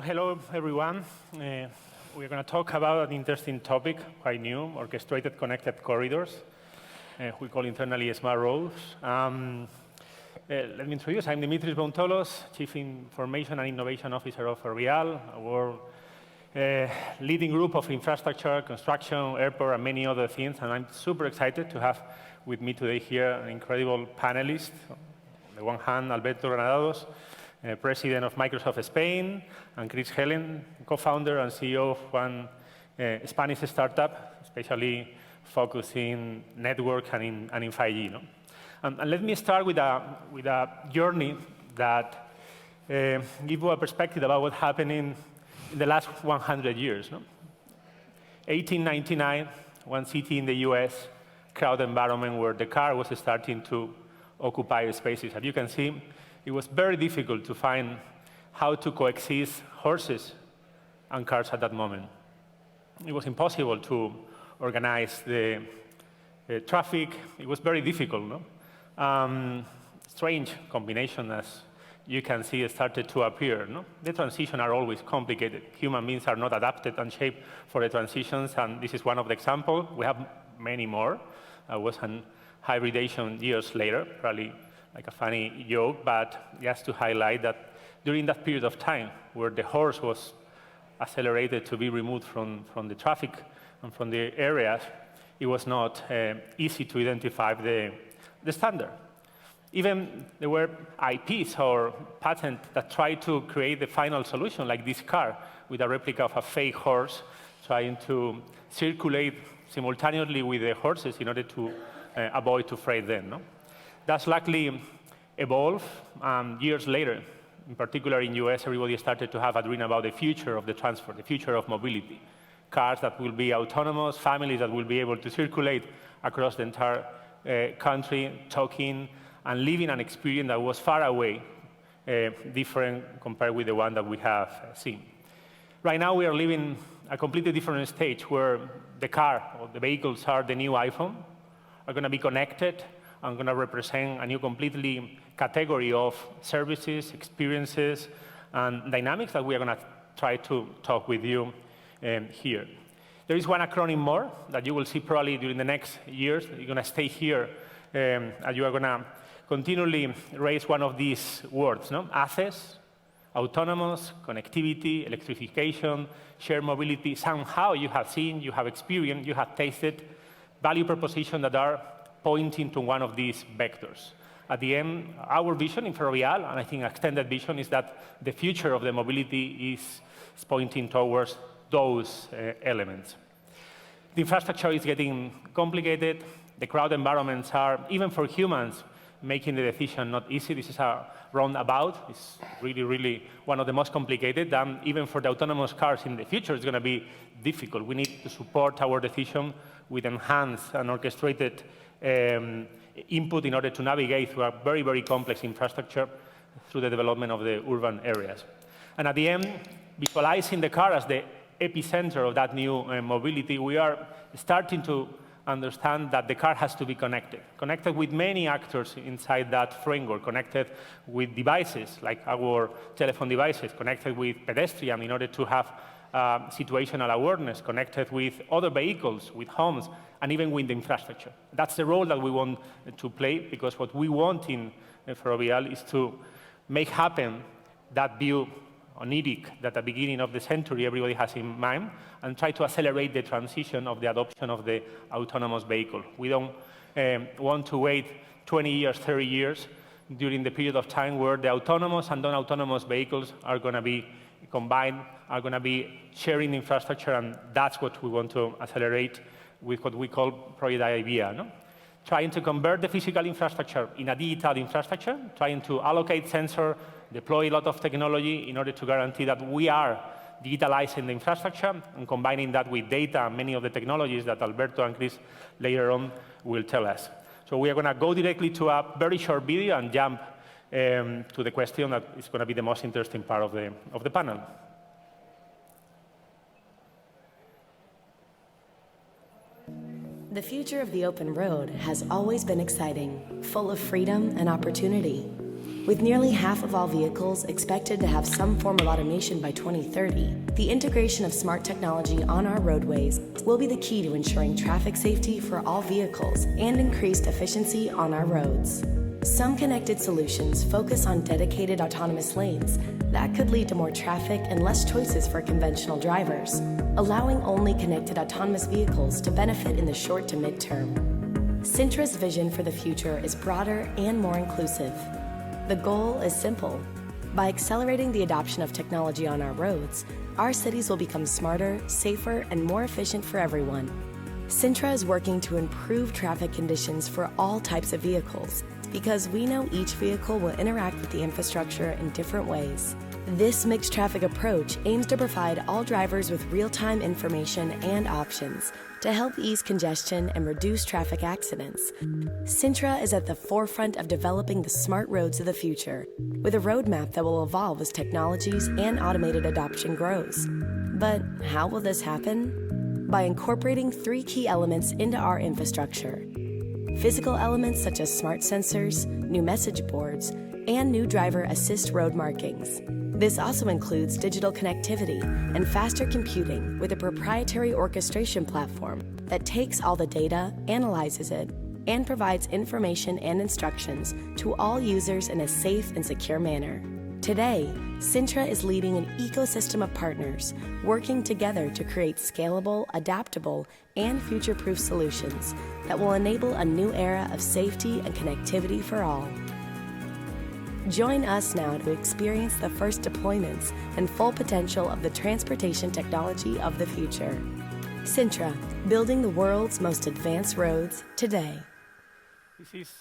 hello, everyone. We're going to talk about an interesting topic, quite new, orchestrated connected corridors. We call internally smart roads. Let me introduce. I'm Dimitris Bontolos, Chief Information and Innovation Officer of Ferrovial, our leading group of infrastructure, construction, airport, and many other things. And I'm super excited to have with me today here an incredible panelist. On the one hand, Alberto Granados, President of Microsoft Spain, and Chris Helen, co-founder and CEO of one Spanish startup, especially focusing network and in 5G. No? And let me start with a journey that gives you a perspective about what happened in the last 100 years. No? 1899, one city in the US, crowded environment where the car was starting to occupy spaces. As you can see, it was very difficult to find how to coexist horses and cars at that moment. It was impossible to organize the traffic. It was very difficult. No? Strange combination, as you can see, started to appear. No? The transitions are always complicated. Human beings are not adapted and shaped for the transitions, and this is one of the examples. We have many more. There was an hybridization years later, probably like a funny joke, but just to highlight that during that period of time where the horse was accelerated to be removed from the traffic and from the areas, it was not easy to identify the standard. Even there were IPs or patents that tried to create the final solution, like this car with a replica of a fake horse, trying to circulate simultaneously with the horses in order to avoid to freight them. No? That's luckily evolved. Years later, in particular in US, everybody started to have a dream about the future of the transport, the future of mobility. Cars that will be autonomous, families that will be able to circulate across the entire country, talking and living an experience that was far away, different compared with the one that we have seen. Right now, we are living a completely different stage where the car or the vehicles are the new iPhone, are going to be connected, and going to represent a new completely category of services, experiences, and dynamics that we are going to try to talk with you here. There is one acronym more that you will see probably during the next years. You're going to stay here, and you are going to continually raise one of these words, no? ACES, autonomous, connectivity, electrification, shared mobility. Somehow you have seen, you have experienced, you have tasted value propositions that are pointing to one of these vectors. At the end, our vision in Ferrovial, and I think extended vision, is that the future of the mobility is pointing towards those elements. The infrastructure is getting complicated. The crowd environments are, even for humans, making the decision not easy. This is a roundabout. It's really, really one of the most complicated. And even for the autonomous cars in the future, it's going to be difficult. We need to support our decision with enhanced and orchestrated input in order to navigate through a very, very complex infrastructure through the development of the urban areas. And at the end, visualizing the car as the epicenter of that new mobility, we are starting to understand that the car has to be connected with many actors inside that framework, connected with devices like our telephone devices, connected with pedestrians in order to have situational awareness, connected with other vehicles, with homes, and even with the infrastructure. That's the role that we want to play, because what we want in Ferrovial is to make happen that view oniric that at the beginning of the century everybody has in mind, and try to accelerate the transition of the adoption of the autonomous vehicle. We don't want to wait 20 years, 30 years during the period of time where the autonomous and non-autonomous vehicles are going to be combined, are going to be sharing infrastructure, and that's what we want to accelerate with what we call Project IVIA. No? Trying to convert the physical infrastructure in a digital infrastructure, trying to allocate sensor, deploy a lot of technology in order to guarantee that we are digitalizing the infrastructure and combining that with data and many of the technologies that Alberto and Chris later on will tell us. So we are going to go directly to a very short video and jump to the question that is going to be the most interesting part of the panel. The future of the open road has always been exciting, full of freedom and opportunity. With nearly half of all vehicles expected to have some form of automation by 2030, the integration of smart technology on our roadways will be the key to ensuring traffic safety for all vehicles and increased efficiency on our roads. Some connected solutions focus on dedicated autonomous lanes that could lead to more traffic and less choices for conventional drivers, allowing only connected autonomous vehicles to benefit in the short to mid-term. Cintra's vision for the future is broader and more inclusive. The goal is simple. By accelerating the adoption of technology on our roads, our cities will become smarter, safer, and more efficient for everyone. Cintra is working to improve traffic conditions for all types of vehicles because we know each vehicle will interact with the infrastructure in different ways. This mixed traffic approach aims to provide all drivers with real-time information and options to help ease congestion and reduce traffic accidents. Cintra is at the forefront of developing the smart roads of the future, with a roadmap that will evolve as technologies and automated adoption grows. But how will this happen? By incorporating 3 key elements into our infrastructure: physical elements such as smart sensors, new message boards, and new driver assist road markings. This also includes digital connectivity and faster computing with a proprietary orchestration platform that takes all the data, analyzes it, and provides information and instructions to all users in a safe and secure manner. Today, Cintra is leading an ecosystem of partners working together to create scalable, adaptable, and future-proof solutions that will enable a new era of safety and connectivity for all. Join us now to experience the first deployments and full potential of the transportation technology of the future. Cintra, building the world's most advanced roads today. This is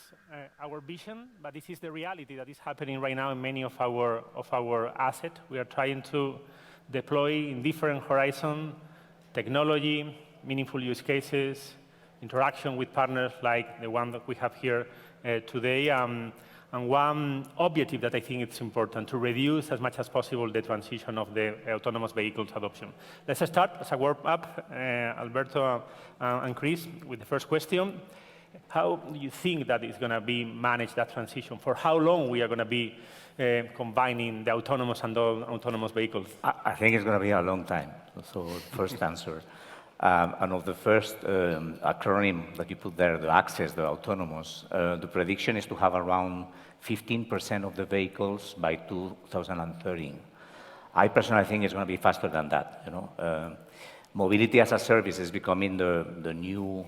our vision, but this is the reality that is happening right now in many of our assets. We are trying to deploy in different horizons technology, meaningful use cases, interaction with partners like the one that we have here today. And one objective that I think it's important, to reduce as much as possible the transition of the autonomous vehicles adoption. Let's start as a warm-up, Alberto and Chris, with the first question. How do you think that is going to be managed, that transition? For how long we are going to be combining the autonomous and non-autonomous vehicles? I think it's going to be a long time. So first answer. And of the first acronym that you put there, the access, the autonomous, the prediction is to have around 15% of the vehicles by 2030. I personally think it's going to be faster than that. Mobility as a service is becoming the new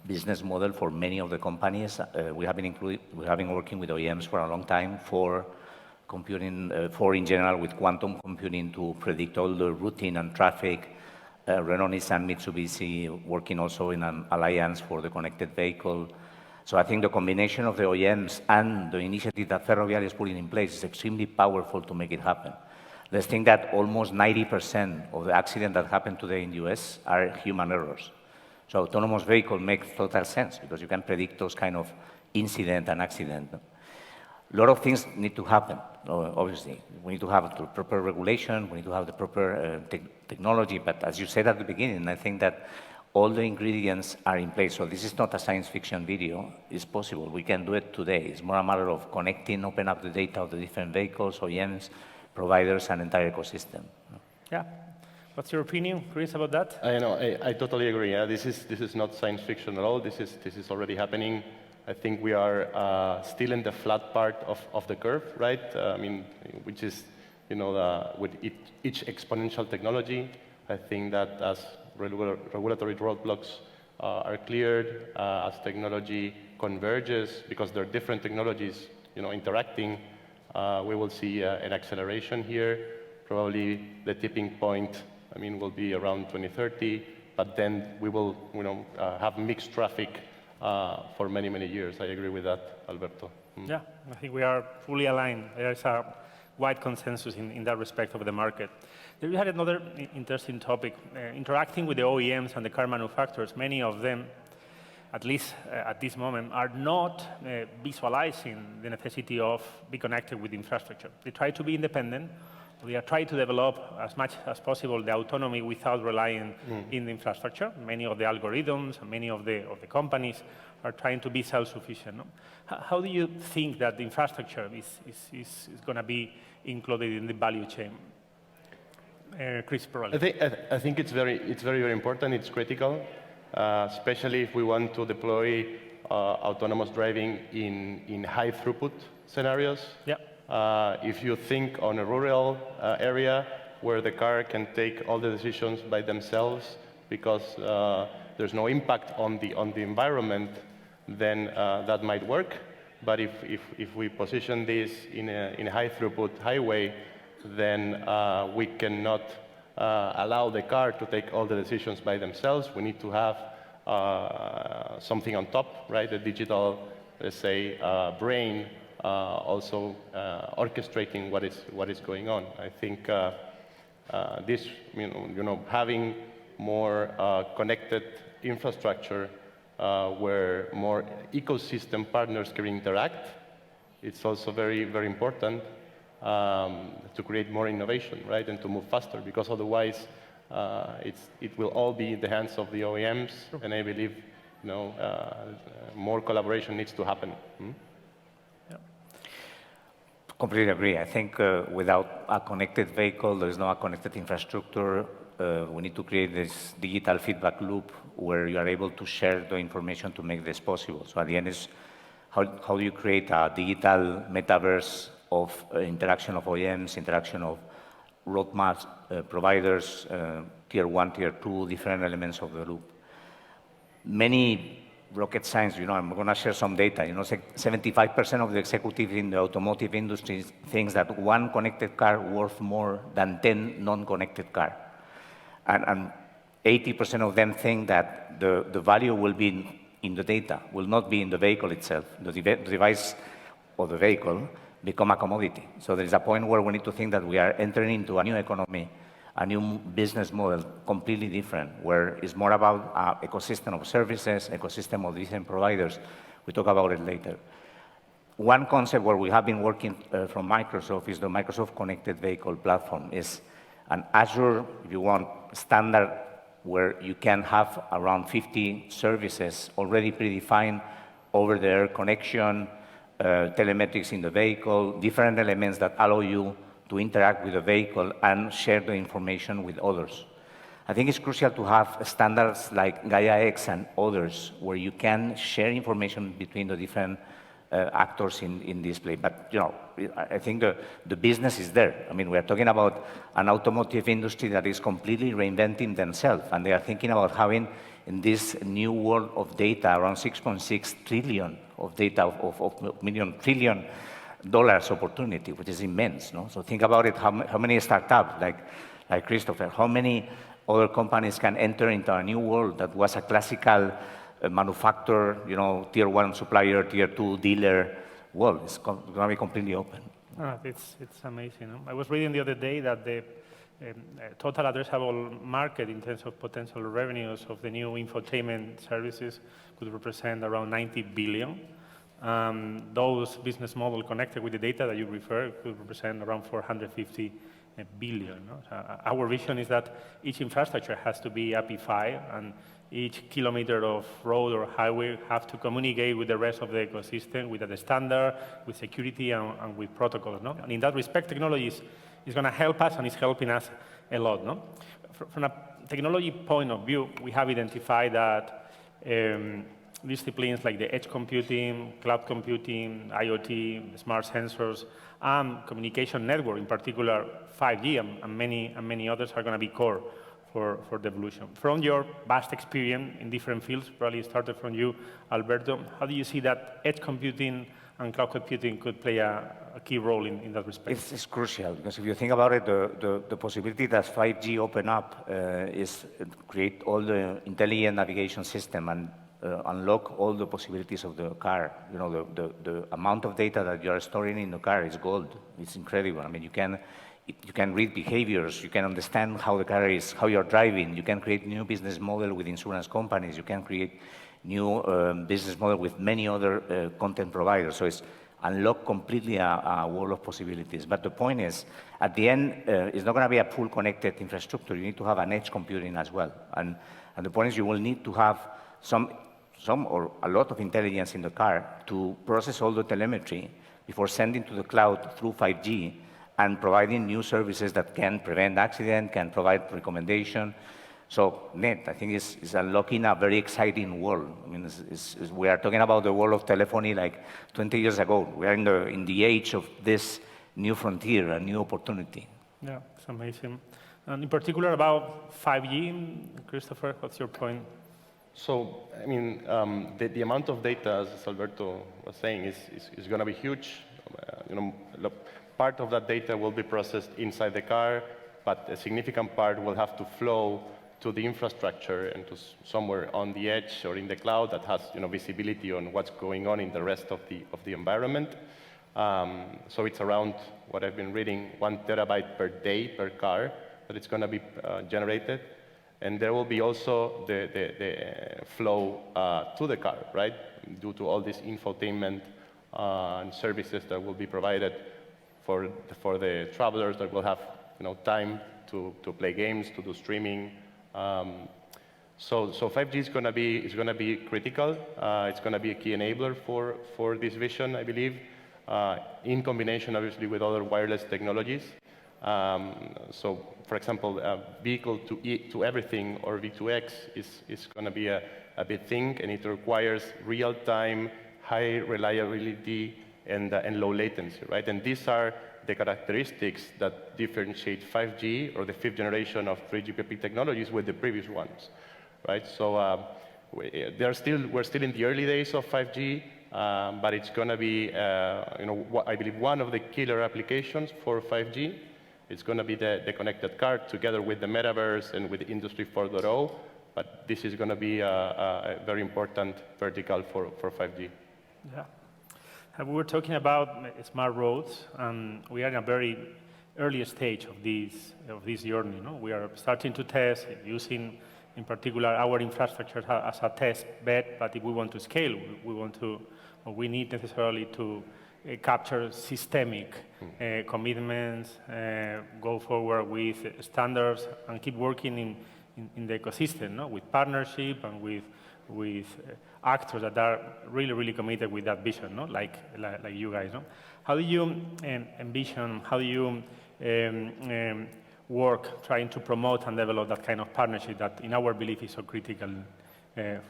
business model for many of the companies. We have been working with OEMs for a long time for computing, in general, with quantum computing to predict all the routing and traffic. Renault, Nissan, Mitsubishi working also in an alliance for the connected vehicle. So I think the combination of the OEMs and the initiative that Ferrovial is putting in place is extremely powerful to make it happen. Let's think that almost 90% of the accidents that happen today in the US are human errors. So autonomous vehicle makes total sense because you can predict those kind of incident and accident. A lot of things need to happen, obviously. We need to have the proper regulation, we need to have the proper technology, but as you said at the beginning, I think that all the ingredients are in place. So this is not a science fiction video, it's possible. We can do it today. It's more a matter of connecting, open up the data of the different vehicles, OEMs, providers, and entire ecosystem. Yeah. What's your opinion, Chris, about that? I totally agree. Yeah? This is not science fiction at all. This is already happening. I think we are still in the flat part of the curve, right? Which is, with each exponential technology, I think that as regulatory roadblocks are cleared, as technology converges, because there are different technologies, interacting, we will see an acceleration here. Probably the tipping point, will be around 2030, but then we will, have mixed traffic for many, many years. I agree with that, Alberto. Yeah, I think we are fully aligned. There is a wide consensus in that respect of the market. Then we had another interesting topic, interacting with the OEMs and the car manufacturers. Many of them, at least at this moment, are not visualizing the necessity of be connected with infrastructure. They try to be independent, We are trying to develop as much as possible the autonomy without relying in the infrastructure. Many of the algorithms and many of the companies are trying to be self-sufficient. No? How do you think that the infrastructure is going to be included in the value chain? Chris Perrelli. I think it's very important. It's critical, especially if we want to deploy autonomous driving in high throughput scenarios. Yeah. If you think on a rural area where the car can take all the decisions by themselves because there's no impact on the environment, then that might work. But if we position this in a high throughput highway, then we cannot allow the car to take all the decisions by themselves. We need to have something on top, right? A digital, let's say, brain also orchestrating what is going on. I think this, having more connected infrastructure where more ecosystem partners can interact, it's also very, very important to create more innovation, right, and to move faster, because otherwise it will all be in the hands of the OEMs, and I believe more collaboration needs to happen. Completely agree. I think without a connected vehicle, there is no connected infrastructure. We need to create this digital feedback loop where you are able to share the information to make this possible. So at the end is how do you create a digital metaverse of interaction of OEMs, interaction of roadmaps, providers, tier 1, tier 2, different elements of the loop. Many rocket science, I'm going to share some data. 75% of the executives in the automotive industry thinks that one connected car worth more than 10 non-connected cars. And 80% of them think that the value will be in the data, will not be in the vehicle itself. The device or the vehicle become a commodity. So there is a point where we need to think that we are entering into a new economy, a new business model, completely different, where it's more about ecosystem of services, ecosystem of different providers. We talk about it later. One concept where we have been working from Microsoft is the Microsoft Connected Vehicle Platform. It's an Azure, if you want, standard where you can have around 50 services already predefined, over-the-air connection, telemetrics in the vehicle, different elements that allow you to interact with the vehicle and share the information with others. I think it's crucial to have standards like Gaia-X and others where you can share information between the different actors in this play. But I think the business is there. I mean, we are talking about an automotive industry that is completely reinventing themselves, and they are thinking about having in this new world of data around 6.6 trillion of data of million trillion dollars opportunity, which is immense. No? So think about it, how many startups like Christopher, how many other companies can enter into a new world that was a classical manufacturer, tier 1 supplier, tier 2 dealer world. It's going to be completely open. It's amazing. I was reading the other day that the total addressable market in terms of potential revenues of the new infotainment services could represent around 90 billion. Those business models connected with the data that you refer could represent around 450 billion. No? So our vision is that each infrastructure has to be API-fied, and each kilometer of road or highway have to communicate with the rest of the ecosystem, with the standard, with security, and with protocols. No? And in that respect, technology is going to help us, and it's helping us a lot. No? From a technology point of view, we have identified that disciplines like the edge computing, cloud computing, IoT, smart sensors, and communication network, in particular 5G, and many others are going to be core for the evolution. From your vast experience in different fields, probably started from you, Alberto, how do you see that edge computing and cloud computing could play a key role in that respect? It's crucial, because if you think about it, the possibility that 5G open up is create all the intelligent navigation system and unlock all the possibilities of the car. The amount of data that you are storing in the car is gold. It's incredible. I mean, you can read behaviors, you can understand how the car is, how you're driving, you can create new business model with insurance companies, you can create new business model with many other content providers. So it's unlock completely a world of possibilities. But the point is, at the end, it's not going to be a full connected infrastructure. You need to have an edge computing as well. And the point is, you will need to have some or a lot of intelligence in the car to process all the telemetry before sending to the cloud through 5G and providing new services that can prevent accident, can provide recommendation. So net, I think, is unlocking a very exciting world. I mean, we are talking about the world of telephony like 20 years ago. We are in the age of this new frontier, a new opportunity. Yeah, it's amazing. And in particular about 5G, Christopher, what's your point? So, I mean, the amount of data, as Alberto was saying, is going to be huge. Part of that data will be processed inside the car, but a significant part will have to flow to the infrastructure and to somewhere on the edge or in the cloud that has visibility on what's going on in the rest of the environment. So it's around, what I've been reading, 1 terabyte per day per car that it's going to be generated. And there will be also the flow to the car, right? Due to all this infotainment and services that will be provided for the travelers that will have time to play games, to do streaming. So 5G is going to be critical. It's going to be a key enabler for this vision, I believe, in combination, obviously, with other wireless technologies. So, for example, vehicle to everything, or V2X, is going to be a big thing, and it requires real-time, high reliability, and low latency, right? And these are the characteristics that differentiate 5G or the 5th generation of 3GPP technologies with the previous ones, right? So we're still in the early days of 5G, but it's going to be, I believe, one of the killer applications for 5G. It's going to be the connected car together with the metaverse and with Industry 4.0, but this is going to be a very important vertical for 5G. Yeah. We were talking about smart roads, and we are in a very early stage of this journey. We are starting to test using, in particular, our infrastructure as a test bed. But if we want to scale, we need necessarily to capture systemic commitments, go forward with standards, and keep working in the ecosystem, with partnership and with actors that are really, really committed with that vision, like you guys. How do you envision, how do you work trying to promote and develop that kind of partnership that, in our belief, is so critical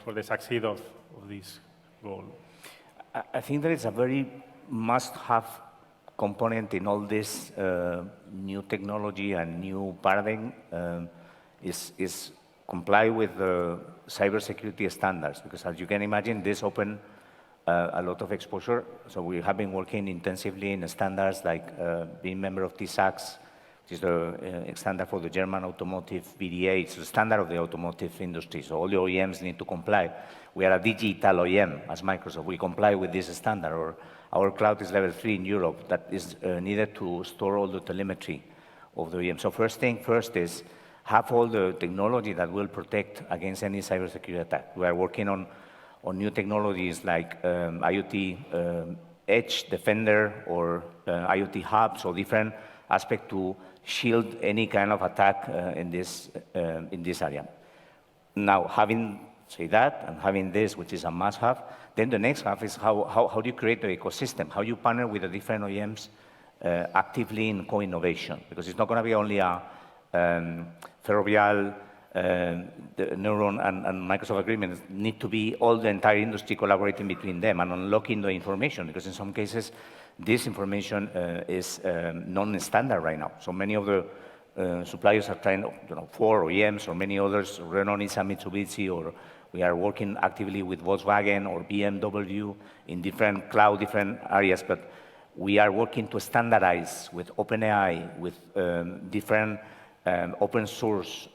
for the success of this goal? I think there is a very must-have component in all this new technology and new paradigm is comply with the cybersecurity standards, because as you can imagine, this open a lot of exposure. So we have been working intensively in standards like being member of TISAX, which is the standard for the German automotive VDA. It's the standard of the automotive industry, so all the OEMs need to comply. We are a digital OEM as Microsoft. We comply with this standard, or our cloud is level 3 in Europe that is needed to store all the telemetry of the OEM. So first thing first is have all the technology that will protect against any cybersecurity attack. We are working on new technologies like IoT Edge Defender or IoT Hubs, or different aspects to shield any kind of attack in this area. Now, having said that and having this, which is a must-have, then the next half is how do you create the ecosystem? How you partner with the different OEMs actively in co-innovation? Because it's not going to be only a Ferrovial, the Neuron, and Microsoft agreements. Need to be all the entire industry collaborating between them and unlocking the information, because in some cases, this information is non-standard right now. So many of the suppliers are trying, 4 OEMs or many others, Renault, Nissan, Mitsubishi, or we are working actively with Volkswagen or BMW in different cloud, different areas, but we are working to standardize with OpenAI, with different open source,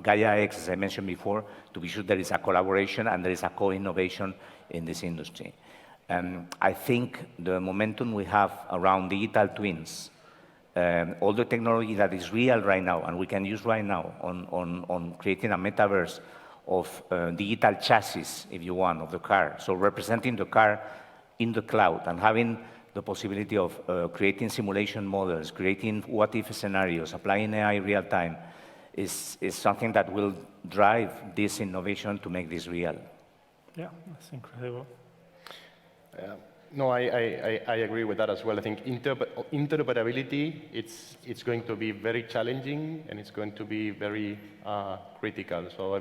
Gaia X, as I mentioned before, to be sure there is a collaboration and there is a co-innovation in this industry. I think the momentum we have around digital twins, all the technology that is real right now and we can use right now on creating a metaverse of digital chassis, if you want, of the car. So representing the car in the cloud and having the possibility of creating simulation models, creating what-if scenarios, applying AI real time, is something that will drive this innovation to make this real. Yeah, that's incredible. No, I agree with that as well. I think interoperability, it's going to be very challenging and it's going to be very critical. So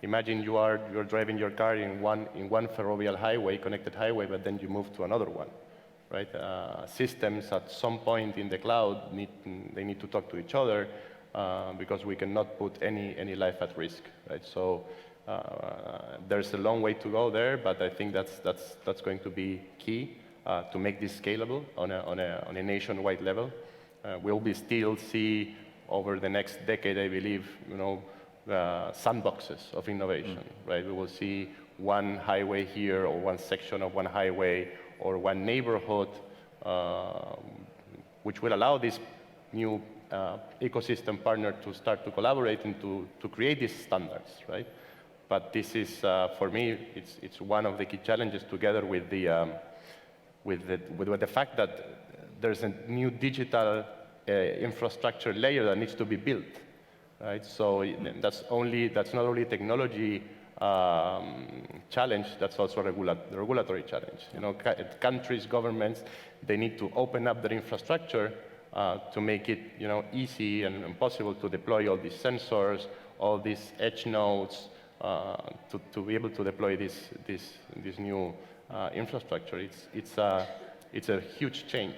imagine you're driving your car in one ferrovial highway, connected highway, but then you move to another one, right? Systems at some point in the cloud they need to talk to each other because we cannot put any life at risk, right? So there's a long way to go there, but I think that's going to be key to make this scalable on a nationwide level. We'll still see over the next decade, I believe, sandboxes of innovation, right? We will see one highway here or one section of one highway or one neighborhood, which will allow this new ecosystem partner to start to collaborate and to create these standards, right? But this is, for me, it's one of the key challenges together with the fact that there's a new digital infrastructure layer that needs to be built, right? So that's not only technology challenge, that's also a regulatory challenge. Countries, governments, they need to open up their infrastructure to make it, easy and possible to deploy all these sensors, all these edge nodes, to be able to deploy this new infrastructure. It's a huge change,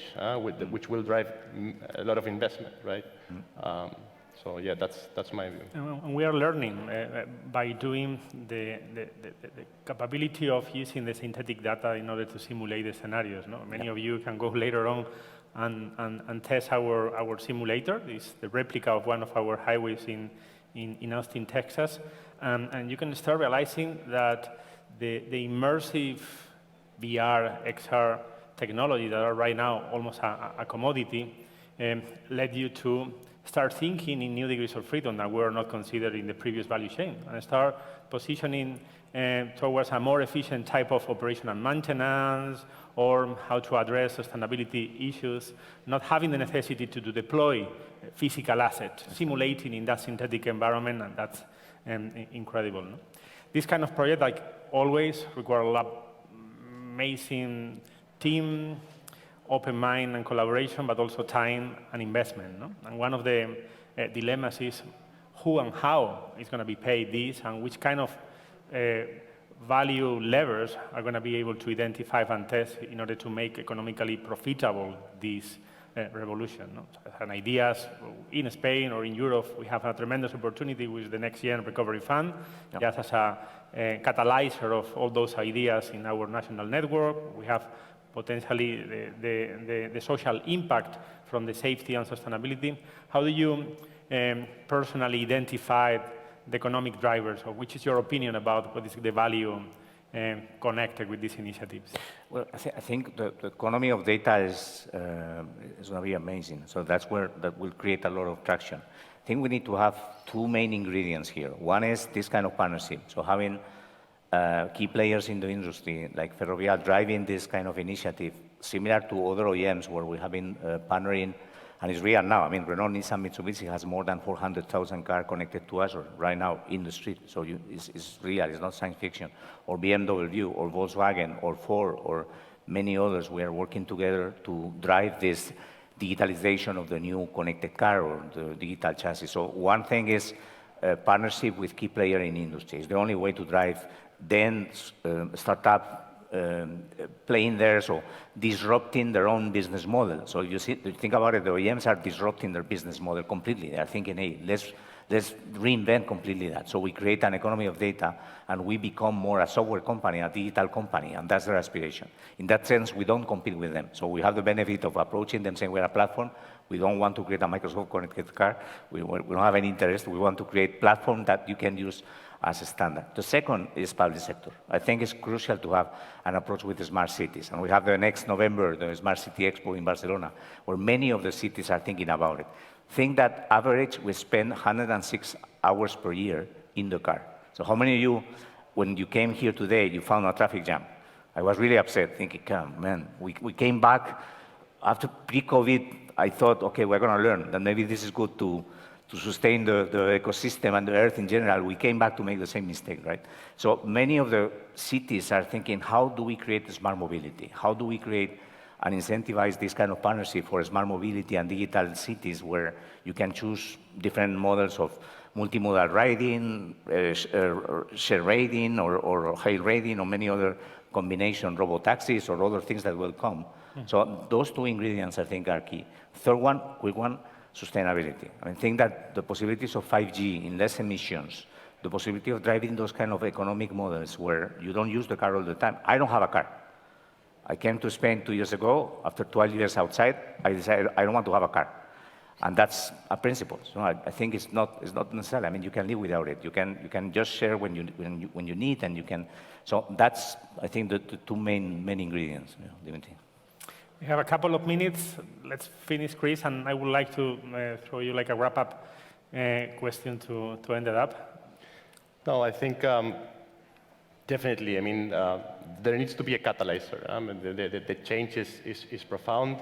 which will drive a lot of investment, right? So yeah, that's my view. And we are learning by doing the capability of using the synthetic data in order to simulate the scenarios. No? Many of you can go later on and test our simulator. It's the replica of one of our highways in Austin, Texas. And you can start realizing that the immersive VR, XR technology that are right now almost a commodity led you to start thinking in new degrees of freedom that were not considered in the previous value chain, and start positioning towards a more efficient type of operation and maintenance, or how to address sustainability issues, not having the necessity to deploy physical assets, simulating in that synthetic environment, and that's incredible. No? This kind of project, like always, require a lot of amazing team, open mind and collaboration, but also time and investment. No? And one of the dilemmas is who and how is going to be paid this, and which kind of value levers are going to be able to identify and test in order to make economically profitable this revolution. No? And ideas in Spain or in Europe, we have a tremendous opportunity with the Next Gen Recovery Fund, just as a catalyzer of all those ideas in our national network. We have potentially the social impact from the safety and sustainability. How do you personally identify the economic drivers, or which is your opinion about what is the value connected with these initiatives? Well, I think the economy of data is going to be amazing. So that will create a lot of traction. I think we need to have two main ingredients here. One is this kind of partnership. So having key players in the industry, like Ferrovial, driving this kind of initiative, similar to other OEMs where we have been partnering, and it's real now. I mean, Renault, Nissan, Mitsubishi has more than 400,000 cars connected to Azure right now in the street. So it's real, it's not science fiction. Or BMW, or Volkswagen, or Ford, or many others, we are working together to drive this digitalization of the new connected car or the digital chassis. So one thing is partnership with key players in industry. It's the only way to drive then startup playing there, so disrupting their own business model. So you think about it, the OEMs are disrupting their business model completely. They are thinking, hey, let's reinvent completely that. So we create an economy of data, and we become more a software company, a digital company, and that's their aspiration. In that sense, we don't compete with them. So we have the benefit of approaching them saying we're a platform. We don't want to create a Microsoft connected car. We don't have any interest. We want to create a platform that you can use as a standard. The second is public sector. I think it's crucial to have an approach with the smart cities. And we have the next November, the Smart City Expo in Barcelona, where many of the cities are thinking about it. Think that average, we spend 106 hours per year in the car. So how many of you, when you came here today, you found a traffic jam? I was really upset, thinking, "Come, man, we came back after pre-COVID. I thought, okay, we're going to learn that maybe this is good to sustain the ecosystem and the Earth in general. We came back to make the same mistake, right? So many of the cities are thinking, how do we create smart mobility? How do we create and incentivize this kind of partnership for smart mobility and digital cities where you can choose different models of multimodal riding, share riding, or hail riding, or many other combination, robo-taxis, or other things that will come. So those two ingredients, I think, are key. Third one, quick one, sustainability. I think that the possibilities of 5G in less emissions, the possibility of driving those kind of economic models where you don't use the car all the time. I don't have a car. I came to Spain 2 years ago. After 12 years outside, I decided I don't want to have a car. And that's a principle. So I think it's not necessary. I mean, you can live without it. You can just share when you need, and you can. So that's, I think, the two main ingredients. Dimitri. We have a couple of minutes. Let's finish, Chris, and I would like to throw you like a wrap-up question to end it up. No, I think definitely. I mean, there needs to be a catalyzer. The change is profound,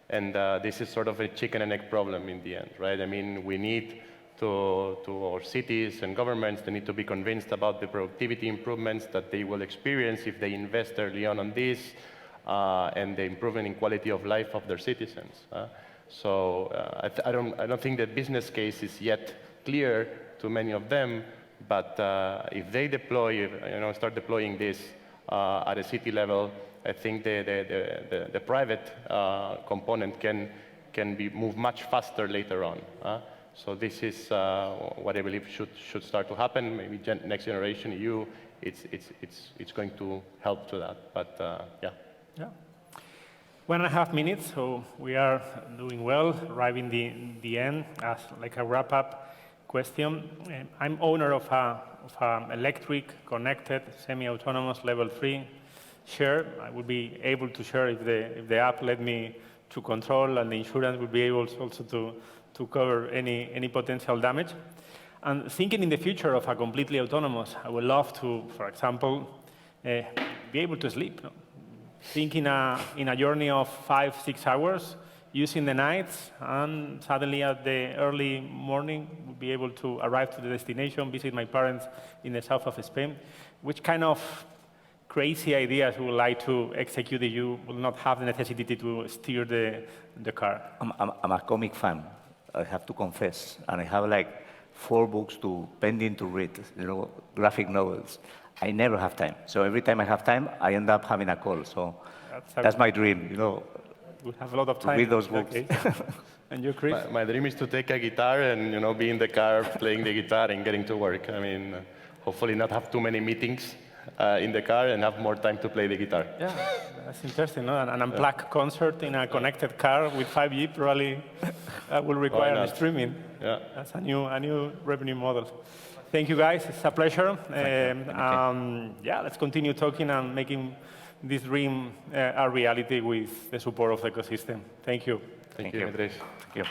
and this is sort of a chicken and egg problem in the end, right? I mean, we need to our cities and governments, they need to be convinced about the productivity improvements that they will experience if they invest early on this, and the improvement in quality of life of their citizens. So I don't think the business case is yet clear to many of them. But if they deploy, start deploying this at a city level, I think the private component can be moved much faster later on. So this is what I believe should start to happen. Maybe next generation EU, it's going to help to that. But yeah. Yeah. 1.5 minutes, so we are doing well, arriving the end as like a wrap-up question. I'm owner of a electric, connected, semi-autonomous level 3 share. I will be able to share if the app let me to control, and the insurance will be able also to cover any potential damage. And thinking in the future of a completely autonomous, I would love to, for example, be able to sleep. Think in a journey of 5-6 hours, using the nights, and suddenly at the early morning, we'll be able to arrive to the destination, visit my parents in the south of Spain. Which kind of crazy ideas you would like to execute if you will not have the necessity to steer the car? I'm a comic fan, I have to confess, and I have like 4 books pending to read, graphic novels. I never have time. So every time I have time, I end up having a call. So that's my dream, We have a lot of time. Read those books. Okay. And you, Chris? My dream is to take a guitar and be in the car playing the guitar and getting to work. I mean, hopefully not have too many meetings in the car and have more time to play the guitar. Yeah, that's interesting. No? An unplugged concert in a connected car with 5G probably will require streaming. Yeah. That's a new revenue model. Thank you, guys. It's a pleasure. Yeah, let's continue talking and making this dream a reality with the support of the ecosystem. Thank you. Thank you, Andres. Thank you.